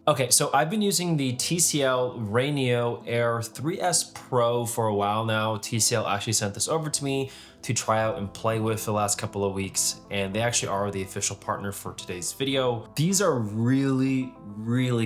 Okay, so I've been using the TCL RayNeo Air 3S Pro for a while now. TCL actually sent this over to me to try out and play with the last couple of weeks, and they actually are the official partner for today's video. These are really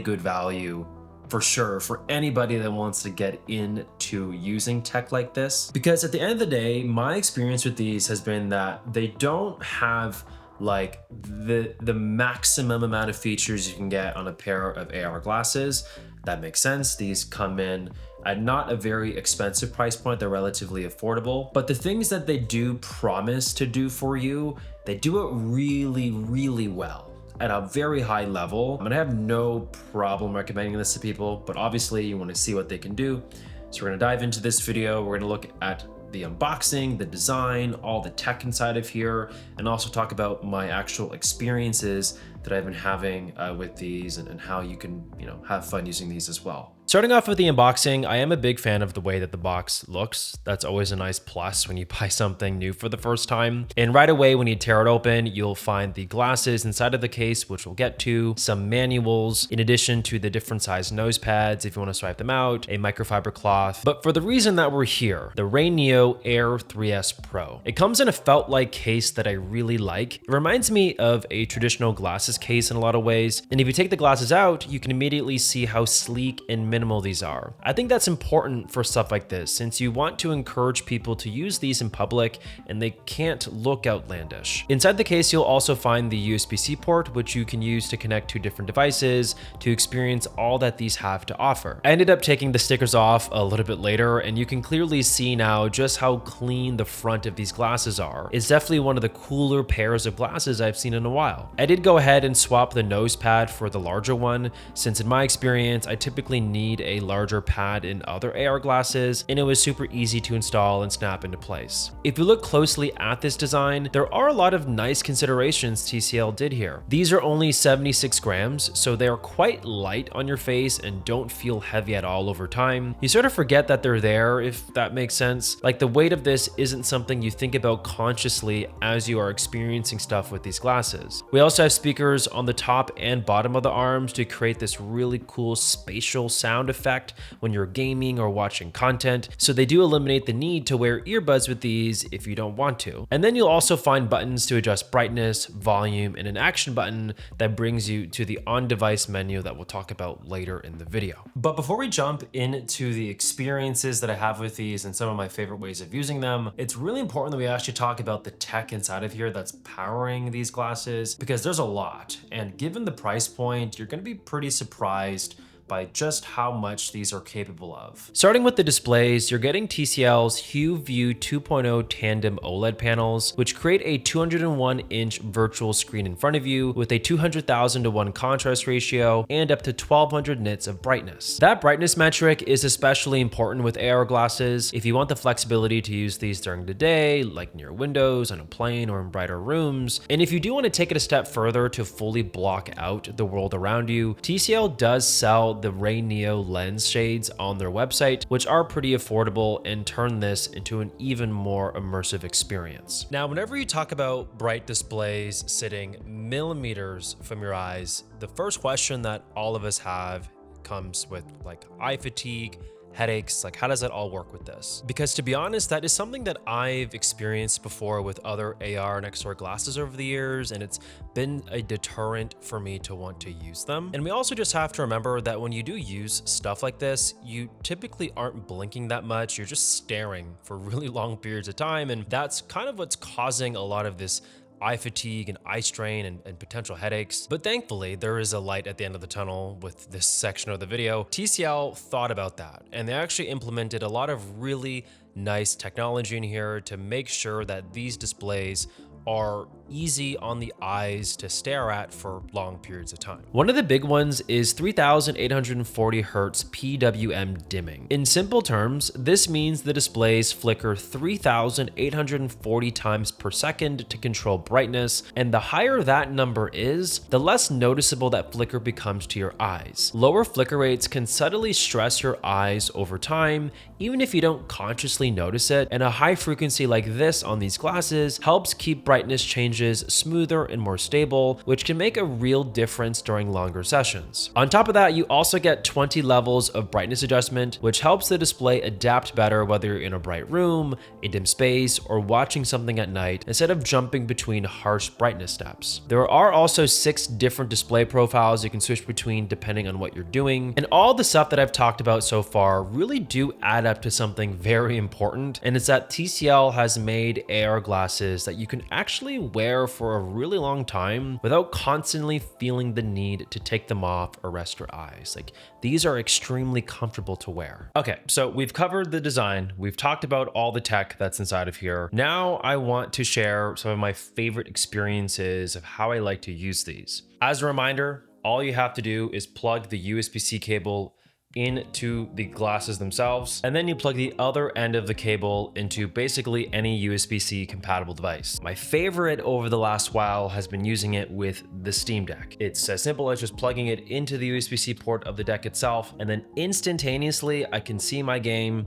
good value for sure for anybody that wants to get into using tech like this. Because at the end of the day, my experience with these has been that they don't have like the maximum amount of features you can get on a pair of AR glasses. That makes sense. These come in at not a very expensive price point. They're relatively affordable, but the things that they do promise to do for you, they do it really well at a very high level. I have no problem recommending this to people, but obviously you want to see what they can do. So we're going to dive into this video. We're going to look at the unboxing, the design, all the tech inside of here, and also talk about my actual experiences that I've been having with these and how you can, have fun using these as well. Starting off with the unboxing, I am a big fan of the way that the box looks. That's always a nice plus when you buy something new for the first time. And right away, when you tear it open, you'll find the glasses inside of the case, which we'll get to, some manuals, in addition to the different size nose pads if you want to swipe them out, a microfiber cloth. But for the reason that we're here, the RayNeo Air 3S Pro. It comes in a felt-like case that I really like. It reminds me of a traditional glasses case in a lot of ways. And if you take the glasses out, you can immediately see how sleek and minimal these are. I think that's important for stuff like this, since you want to encourage people to use these in public and they can't look outlandish. Inside the case, you'll also find the USB-C port, which you can use to connect to different devices to experience all that these have to offer. I ended up taking the stickers off a little bit later, and you can clearly see now just how clean the front of these glasses are. It's definitely one of the cooler pairs of glasses I've seen in a while. I did go ahead and swap the nose pad for the larger one, since in my experience, I typically need a larger pad in other AR glasses, and it was super easy to install and snap into place. If you look closely at this design, there are a lot of nice considerations TCL did here. These are only 76 grams, so they are quite light on your face and don't feel heavy at all over time. You sort of forget that they're there, if that makes sense. Like, the weight of this isn't something you think about consciously as you are experiencing stuff with these glasses. We also have speakers on the top and bottom of the arms to create this really cool spatial sound effect when you're gaming or watching content. So they do eliminate the need to wear earbuds with these if you don't want to. And then you'll also find buttons to adjust brightness, volume, and an action button that brings you to the on-device menu that we'll talk about later in the video. But before we jump into the experiences that I have with these and some of my favorite ways of using them, it's really important that we actually talk about the tech inside of here that's powering these glasses, because there's a lot. And given the price point, you're going to be pretty surprised by just how much these are capable of. Starting with the displays, you're getting TCL's HuView 2.0 tandem OLED panels, which create a 201-inch virtual screen in front of you with a 200,000 to 1 contrast ratio and up to 1200 nits of brightness. That brightness metric is especially important with AR glasses if you want the flexibility to use these during the day, like near windows, on a plane, or in brighter rooms. And if you do want to take it a step further to fully block out the world around you, TCL does sell the RayNeo lens shades on their website, which are pretty affordable and turn this into an even more immersive experience. Now, whenever you talk about bright displays sitting millimeters from your eyes, the first question that all of us have comes with like eye fatigue, headaches, like how does that all work with this? Because to be honest, that is something that I've experienced before with other AR and XR glasses over the years, and it's been a deterrent for me to want to use them. And we also just have to remember that when you do use stuff like this, you typically aren't blinking that much, you're just staring for really long periods of time, and that's kind of what's causing a lot of this eye fatigue and eye strain and potential headaches. But thankfully, there is a light at the end of the tunnel with this section of the video. TCL thought about that, and they actually implemented a lot of really nice technology in here to make sure that these displays are easy on the eyes to stare at for long periods of time. One of the big ones is 3840 Hz PWM dimming. In simple terms, this means the displays flicker 3840 times per second to control brightness, and the higher that number is, the less noticeable that flicker becomes to your eyes. Lower flicker rates can subtly stress your eyes over time, even if you don't consciously notice it, and a high frequency like this on these glasses helps keep brightness changing images smoother and more stable, which can make a real difference during longer sessions. On top of that, you also get 20 levels of brightness adjustment, which helps the display adapt better whether you're in a bright room, a dim space, or watching something at night instead of jumping between harsh brightness steps. There are also 6 different display profiles you can switch between depending on what you're doing, and all the stuff that I've talked about so far really do add up to something very important, and it's that TCL has made AR glasses that you can actually wear for a really long time without constantly feeling the need to take them off or rest your eyes. Like, these are extremely comfortable to wear. Okay, so we've covered the design, we've talked about all the tech that's inside of here. Now I want to share some of my favorite experiences of how I like to use these. As a reminder, all you have to do is plug the USB-C cable into the glasses themselves, and then you plug the other end of the cable into basically any USB-C compatible device. My favorite over the last while has been using it with the Steam Deck. It's as simple as just plugging it into the USB-C port of the deck itself, and then instantaneously I can see my game.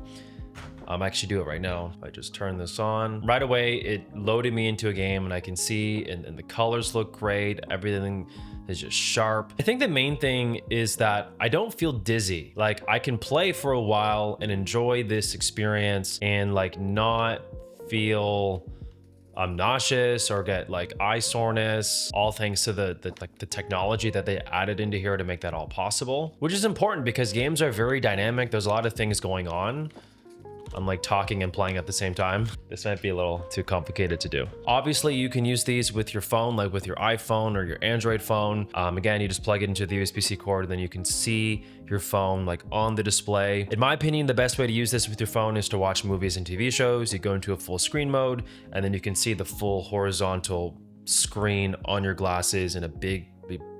I'm actually do it right now. I just turn this on. Right away, it loaded me into a game, and I can see, and the colors look great. Everything is just sharp. I think the main thing is that I don't feel dizzy. Like, I can play for a while and enjoy this experience and like not feel nauseous or get like eye soreness, all thanks to the technology that they added into here to make that all possible, which is important because games are very dynamic. There's a lot of things going on. I'm like talking and playing at the same time. This might be a little too complicated to do. Obviously, you can use these with your phone, like with your iPhone or your Android phone. Again, you just plug it into the USB-C cord, and then you can see your phone like on the display. In my opinion, the best way to use this with your phone is to watch movies and TV shows. You go into a full screen mode, and then you can see the full horizontal screen on your glasses in a big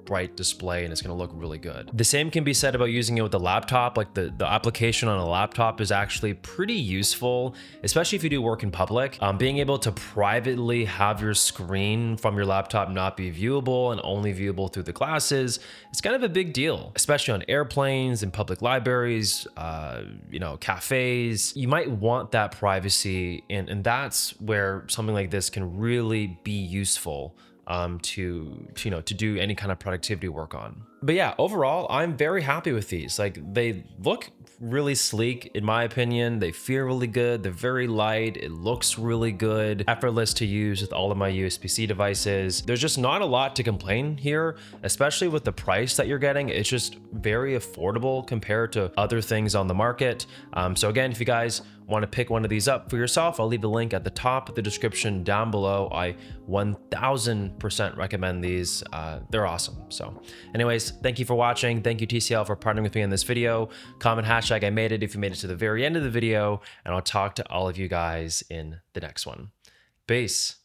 bright display, and it's going to look really good. The same can be said about using it with a laptop. Like the application on a laptop is actually pretty useful, especially if you do work in public. Being able to privately have your screen from your laptop not be viewable and only viewable through the glasses, it's kind of a big deal, especially on airplanes and public libraries, you know, cafes. You might want that privacy, and that's where something like this can really be useful to do any kind of productivity work on. But yeah, overall, I'm very happy with these. Like, they look really sleek, in my opinion. They feel really good. They're very light. It looks really good. Effortless to use with all of my USB-C devices. There's just not a lot to complain here, especially with the price that you're getting. It's just very affordable compared to other things on the market. So again, if you guys want to pick one of these up for yourself, I'll leave a link at the top of the description down below. I 1000% recommend these. They're awesome. So anyways, thank you for watching. Thank you, TCL, for partnering with me in this video. Comment hashtag I made it if you made it to the very end of the video, and I'll talk to all of you guys in the next one. Peace.